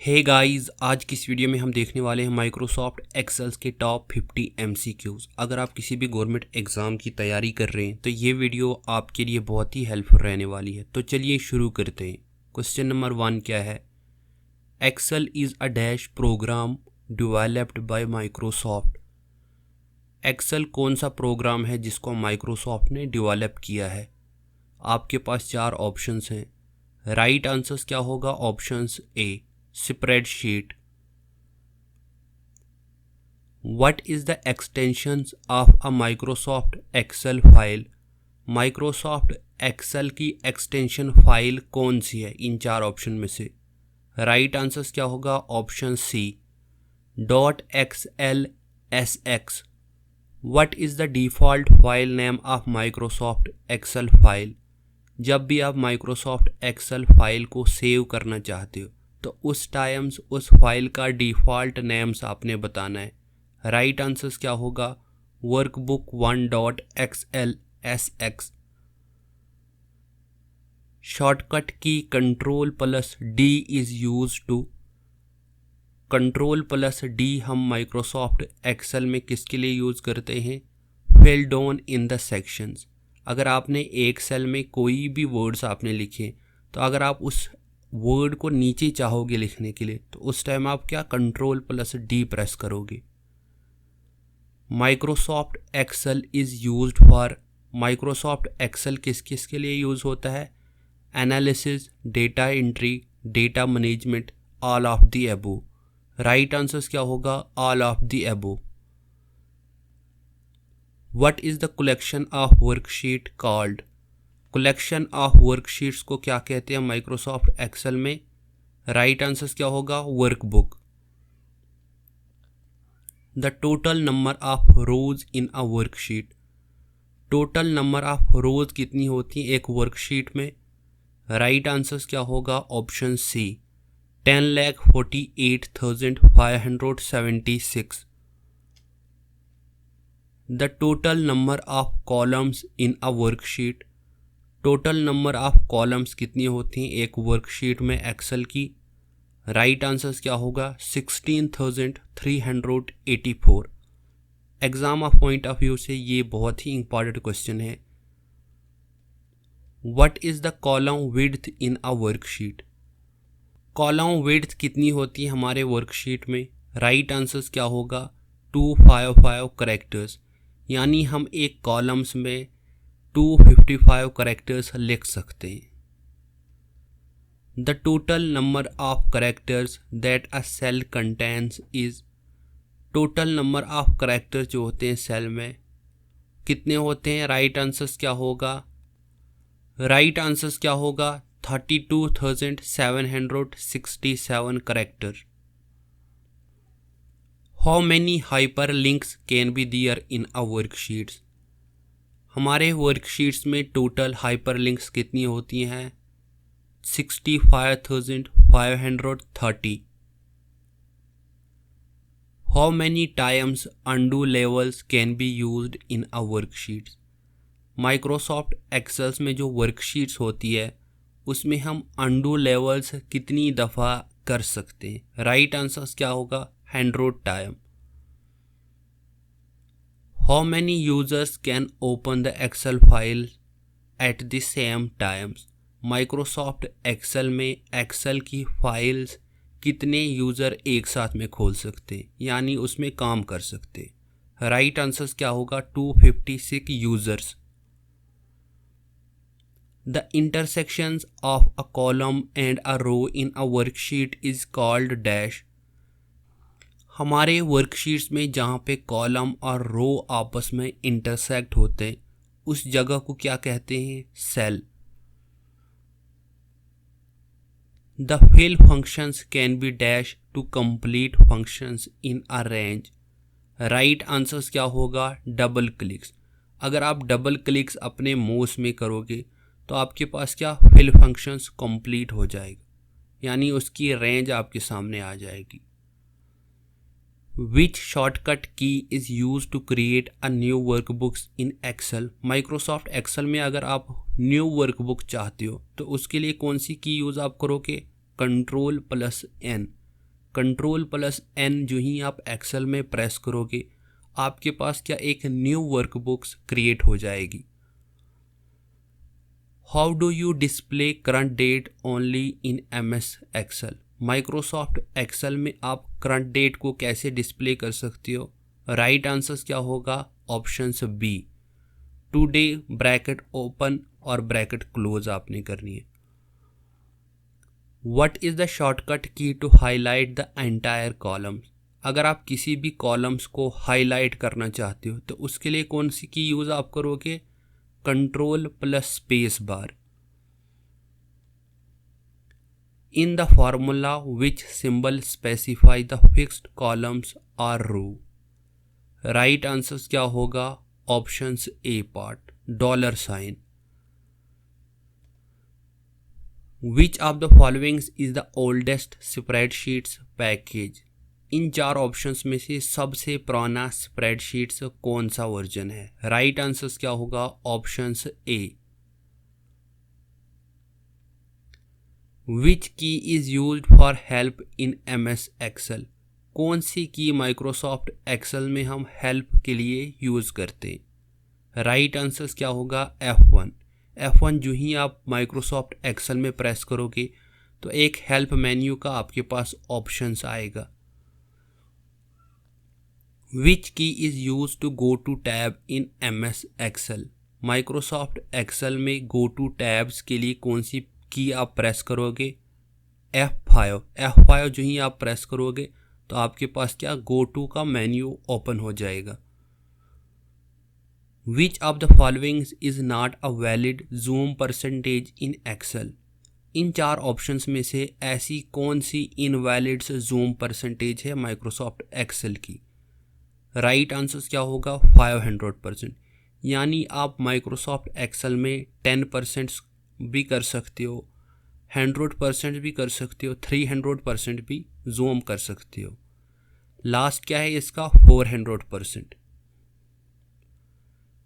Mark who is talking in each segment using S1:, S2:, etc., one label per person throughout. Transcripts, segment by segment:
S1: Hey guys, आज की इस वीडियो में हम देखने वाले हैं माइक्रोसॉफ्ट एक्सेल्स के टॉप 50 एमसीक्यूज। अगर आप किसी भी गवर्नमेंट एग्ज़ाम की तैयारी कर रहे हैं तो ये वीडियो आपके लिए बहुत ही हेल्पफुल रहने वाली है। तो चलिए शुरू करते हैं। क्वेश्चन नंबर 1 क्या है? Excel is a dash program developed by Microsoft. Excel कौन सा प्रोग्राम है जिसको माइक्रोसॉफ्ट ने डेवलप किया है? आपके पास 4 ऑप्शंस हैं। राइट आंसर्स क्या होगा? Options A spreadsheet. What is the extensions of a Microsoft Excel file? Microsoft Excel की एक्सटेंशन फाइल कौन सी है इन 4 ऑप्शन में से? राइट आंसर्स क्या होगा? Option C .xlsx. What is the default file name of Microsoft Excel file? जब भी आप Microsoft Excel फाइल को सेव करना चाहते हो तो उस टाइम्स उस फाइल का डिफ़ॉल्ट नेम्स आपने बताना है। राइट आंसर्स क्या होगा? Workbook 1.xlsx। शॉर्टकट की Ctrl+D is use to. Ctrl+D हम माइक्रोसॉफ्ट एक्सेल में किसके लिए यूज़ करते हैं? Fill down in the sections. अगर आपने एक सेल में कोई भी वर्ड्स आपने लिखे तो अगर आप उस वर्ड को नीचे चाहोगे लिखने के लिए तो उस टाइम आप क्या Ctrl+D प्रेस करोगे। Microsoft Excel is used for. Microsoft Excel किस किस के लिए यूज़ होता है? Analysis, data entry, data management, all of the above. Right answers क्या होगा? All of the above. What is the collection of worksheet called? Collection of worksheets को क्या कहते हैं माइक्रोसॉफ्ट एक्सेल में? राइट आंसर्स क्या होगा? Workbook. The total number of rows in a worksheet. Total number of rows कितनी होती है एक वर्कशीट में? राइट आंसर्स क्या होगा? Option C 10,48,576। The total number of columns in a worksheet. Total number of columns कितनी होती हैं एक वर्कशीट में एक्सेल की? राइट आंसर्स क्या होगा? 16,384। Exam of point of view से ये बहुत ही इंपॉर्टेंट क्वेश्चन है। What is the column width in a worksheet? Column width कितनी होती है हमारे वर्कशीट में? राइट आंसर्स क्या होगा? 255 करेक्टर्स। यानी हम एक कॉलम्स में 255 करेक्टर्स लिख सकते हैं। The total number of characters that a cell contains is. Total number of characters जो होते हैं सेल में कितने होते हैं? राइट आंसर्स क्या होगा? राइट आंसर्स क्या होगा? 32,767 character. How many hyper links can be there in a worksheets? हमारे वर्कशीट्स में टोटल हाइपरलिंक्स कितनी होती हैं? 65,530। How many times undo levels can be used in a worksheets? Microsoft Excels में जो वर्कशीट्स होती है उसमें हम अनडू लेवल्स कितनी दफ़ा कर सकते हैं? राइट आंसर्स क्या होगा? 100 time. How many users can open the Excel file at the same times? Microsoft Excel में Excel की फाइल्स कितने यूज़र एक साथ में खोल सकते हैं यानी उसमें काम कर सकते हैं? राइट आंसर्स क्या होगा? 256 users. The intersections of a column and a row in a worksheet is called dash. हमारे वर्कशीट्स में जहाँ पे कॉलम और रो आपस में इंटरसेक्ट होते हैं उस जगह को क्या कहते हैं? Cell. The fill functions can be dash to complete functions in a range. Right answers क्या होगा? Double clicks. अगर आप डबल क्लिक्स अपने माउस में करोगे तो आपके पास क्या फिल फंक्शंस कंप्लीट हो जाएगा यानी उसकी रेंज आपके सामने आ जाएगी। Which shortcut key is used to create a new workbooks in Excel? Microsoft Excel में अगर आप न्यू वर्कबुक चाहते हो तो उसके लिए कौन सी की यूज़ आप करोगे? Ctrl+N। कंट्रोल प्लस एन जो ही आप एक्सेल में प्रेस करोगे आपके पास क्या एक न्यू वर्कबुक्स क्रिएट हो जाएगी। How do you display current date only in MS Excel. Microsoft Excel में आप करंट डेट को कैसे डिस्प्ले कर सकते हो। राइट आंसर क्या होगा, option B, today bracket open और ब्रैकेट क्लोज आपने करनी है। What is the shortcut key to highlight the entire column. अगर आप किसी भी कॉलम्स को हाईलाइट करना चाहते हो तो उसके लिए कौन सी की यूज आप करोगे, control plus space bar. In the formula which symbol specify the fixed columns or row. Right answer क्या होगा, option A part, dollar sign. Which of the followings is the oldest spreadsheets package. इन चार options में से सबसे पुराना spreadsheets कौन सा वर्जन है। राइट आंसर क्या होगा, option A. Which key is used for help in MS Excel. कौन सी की माइक्रोसॉफ्ट एक्सेल में हम हेल्प के लिए यूज करते हैं। राइट आंसर क्या होगा, F1। F1 जो ही आप माइक्रोसॉफ्ट एक्सेल में प्रेस करोगे तो एक हेल्प मेन्यू का आपके पास ऑप्शंस आएगा। Which key is use to go to tab in MS Excel. Microsoft Excel में गो टू टैब्स के लिए कौन सी की आप प्रेस करोगे, F5। F5 जो ही आप प्रेस करोगे तो आपके पास क्या गो टू का मेन्यू ओपन हो जाएगा। Which of the followings is not a valid zoom percentage in Excel. इन चार ऑप्शंस में से ऐसी कौन सी इनवैलिड जूम परसेंटेज है माइक्रोसॉफ्ट एक्सेल की। राइट आंसर क्या होगा, 500%। यानी आप माइक्रोसॉफ्ट एक्सेल में 10% भी कर सकते हो, 100% भी कर सकते हो, 300% भी जूम कर सकते हो। लास्ट क्या है इसका, 400%।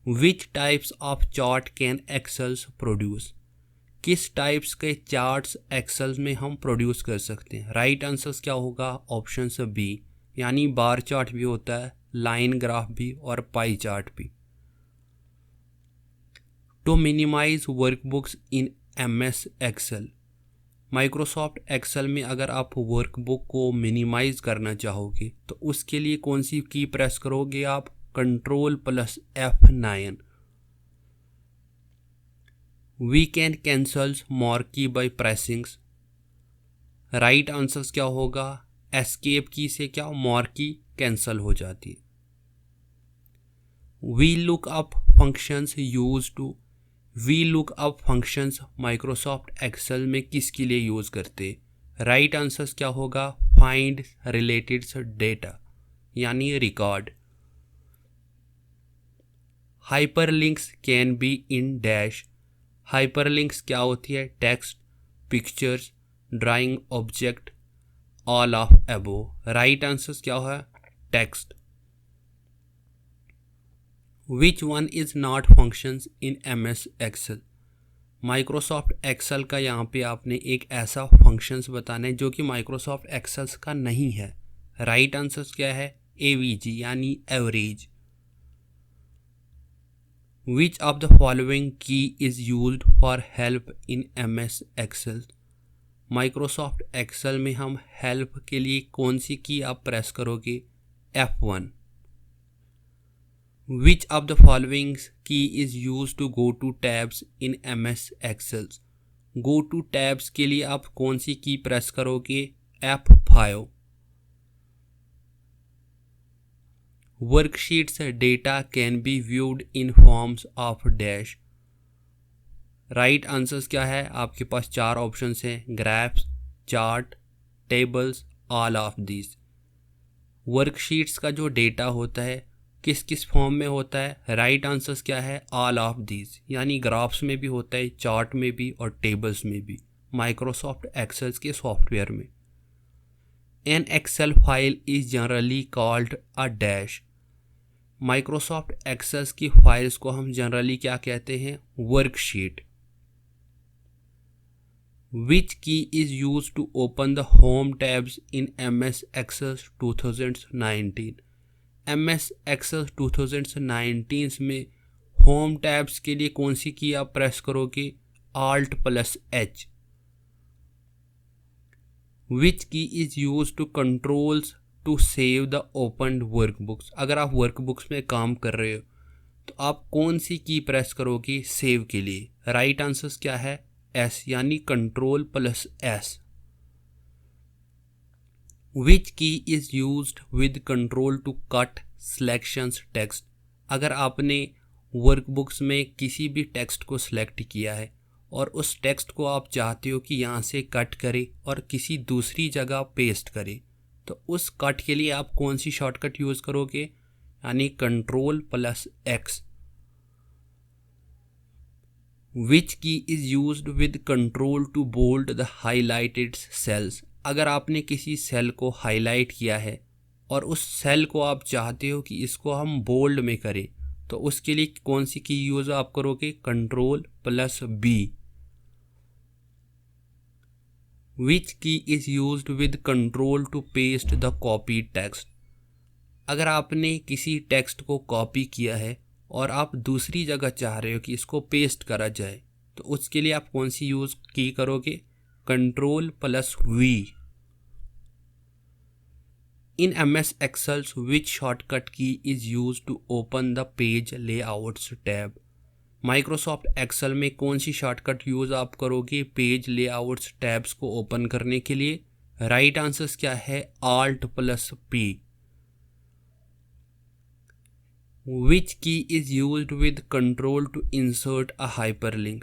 S1: Which types of chart can Excels produce. किस टाइप्स के चार्ट्स एक्सेल में हम प्रोड्यूस कर सकते हैं। राइट आंसर क्या होगा, ऑप्शन बी, यानी बार चार्ट भी होता है, लाइन ग्राफ भी और पाई चार्ट भी। To minimize workbooks in MS Excel. Microsoft Excel में अगर आप वर्कबुक को मिनिमाइज करना चाहोगे तो उसके लिए कौन सी की प्रेस करोगे आप, control plus F9। We can cancel more key by प्रेसिंग्स। Right answer क्या होगा, एस्केप की से क्या मोर की कैंसल हो जाती है। We look up functions use to. We look up functions Microsoft Excel में किसके लिए यूज करते। राइट आंसर क्या होगा, फाइंड रिलेटेड डेटा यानी record. Hyperlinks can be in dash. Hyperlinks क्या होती है, text, pictures, drawing object, all of above. Right answer क्या है, text. Which one is not functions in MS Excel. Microsoft Excel का यहाँ पे आपने एक ऐसा फंक्शंस बताना है जो कि माइक्रोसॉफ्ट एक्सेल का नहीं है। राइट आंसर क्या है, AVG यानी average. Which of the following key is used for help in MS Excel. Microsoft Excel में हम हेल्प के लिए कौन सी की आप प्रेस करोगे, F1। Which of the following key is used to go to tabs in MS Excel? Go to tabs के लिए आप कौन सी की प्रेस करोगे, F5। Worksheets data can be viewed in forms of dash। Right answers क्या है, आपके पास चार ऑप्शंस हैं, graphs, chart, tables, all of this. Worksheets का जो डेटा होता है किस किस फॉर्म में होता है। राइट आंसर्स क्या है, ऑल ऑफ दीज, यानी ग्राफ्स में भी होता है, चार्ट में भी और टेबल्स में भी माइक्रोसॉफ्ट एक्सेल के सॉफ्टवेयर में। An Excel file is generally called a dash. Microsoft Excel की फाइल्स को हम जनरली क्या कहते हैं, worksheet. Which key is used to open the home tabs in MS Access 2019? MS Access 2019 में होम टैब्स के लिए कौन सी की आप प्रेस करोगे? Alt+H. Which key is used to controls to save the opened workbooks? अगर आप वर्कबुक्स में काम कर रहे हो तो आप कौन सी की प्रेस करोगे सेव के लिए? राइट आंसर क्या है? S, यानी Ctrl+S. Which key is used with control to cut selections text? अगर आपने वर्कबुक्स में किसी भी टेक्स्ट को सिलेक्ट किया है और उस टेक्स्ट को आप चाहते हो कि यहाँ से कट करे और किसी दूसरी जगह पेस्ट करे, तो उस कट के लिए आप कौन सी शॉर्टकट यूज़ करोगे? यानी Ctrl+X. Which key is used with control to bold the highlighted cells? अगर आपने किसी सेल को हाईलाइट किया है और उस सेल को आप चाहते हो कि इसको हम बोल्ड में करें, तो उसके लिए कौन सी की यूज़ आप करोगे? Ctrl+B. Which key is used with control to paste the copied text? अगर आपने किसी टेक्स्ट को कॉपी किया है और आप दूसरी जगह चाह रहे हो कि इसको पेस्ट करा जाए, तो उसके लिए आप कौन सी यूज़ की करोगे? Ctrl+V. In MS Excel, which shortcut key is used to open the page layouts tab? Microsoft Excel में कौन सी शॉर्टकट यूज़ आप करोगे पेज लेआउट्स टैब्स को ओपन करने के लिए? राइट आंसर क्या है? Alt+P. Which key is used with control to insert a hyperlink?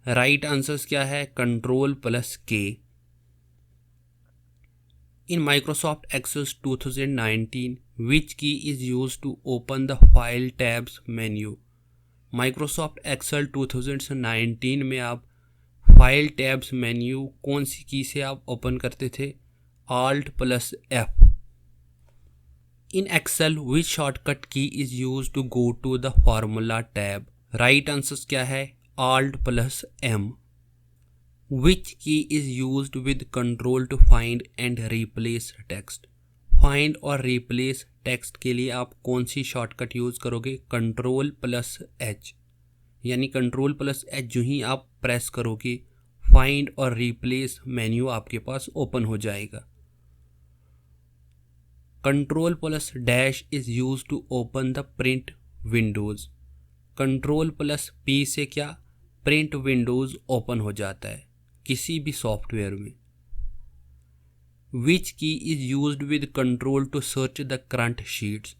S1: Right answer क्या है? Ctrl+K. In Microsoft Excel 2019, which key is used to open the File tabs menu? Microsoft Excel 2019 में आप file tabs menu कौन सी की से आप open करते थे? Alt+F. In Excel, which shortcut key is used to go to the Formula tab? Right answer क्या है? Alt+M. Which key is used with control to find and replace text? Find और replace text के लिए आप कौन सी shortcut use करोगे? Ctrl+H. यानी Ctrl+H जो ही आप प्रेस करोगे फाइंड और रिप्लेस मेन्यू आपके पास ओपन हो जाएगा. Ctrl+- is used to open the print windows. Ctrl+P से क्या? प्रिंट विंडोज़ ओपन हो जाता है किसी भी सॉफ्टवेयर में. Which key is used with control to search the current sheets?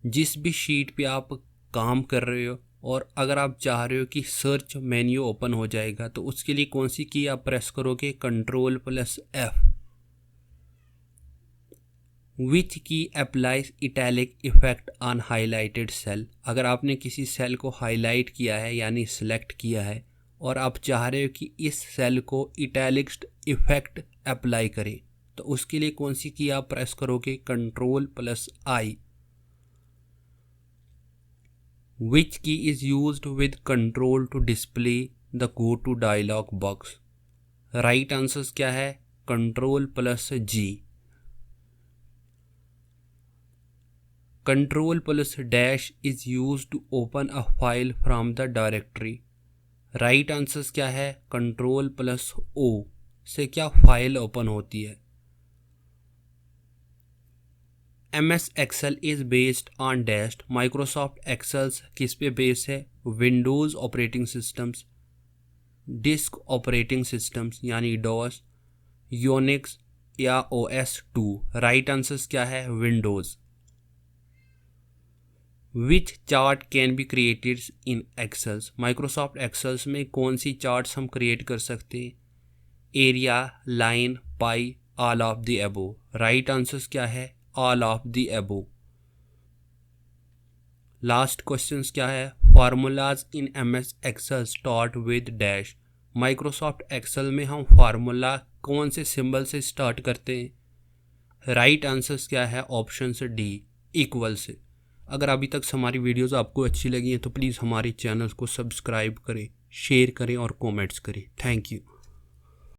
S1: जिस भी शीट पे आप काम कर रहे हो और अगर आप चाह रहे हो कि सर्च मेन्यू ओपन हो जाएगा, तो उसके लिए कौन सी की आप प्रेस करोगे? Ctrl+F. Which key applies italic effect on highlighted cell? अगर आपने किसी सेल को हाईलाइट किया है यानी सिलेक्ट किया है और आप चाह रहे हो कि इस सेल को इटैलिक इफेक्ट अप्लाई करें, तो उसके लिए कौन सी की आप प्रेस करोगे? Ctrl+I. Which key is used with control to display the go to dialog box? Right answer क्या है? Ctrl+G. Ctrl+- is used to open a file from the directory. Right answer क्या है? Ctrl+O से क्या file open होती है. MS Excel is based on dash. Microsoft Excels किस पे बेस है? Windows operating systems, disk operating systems यानी डॉस, यूनिक्स या OS2. राइट आंसर क्या है? Windows. Which chart can be created in Excels? Microsoft Excels में कौन सी चार्ट्स हम क्रिएट कर सकते हैं? Area, line, pie, all of the above. Right answer क्या है? All of the above. Last question क्या है? Formulas in MS Excel start with dash. Microsoft Excel में हम फार्मूला कौन से सिंबल से स्टार्ट करते हैं? राइट आंसर क्या है? ऑप्शन से D, इक्वल से. अगर अभी तक हमारी वीडियोस आपको अच्छी लगी हैं तो प्लीज़ हमारे चैनल को सब्सक्राइब करें. शेयर करें और कमेंट्स करें। Thank you.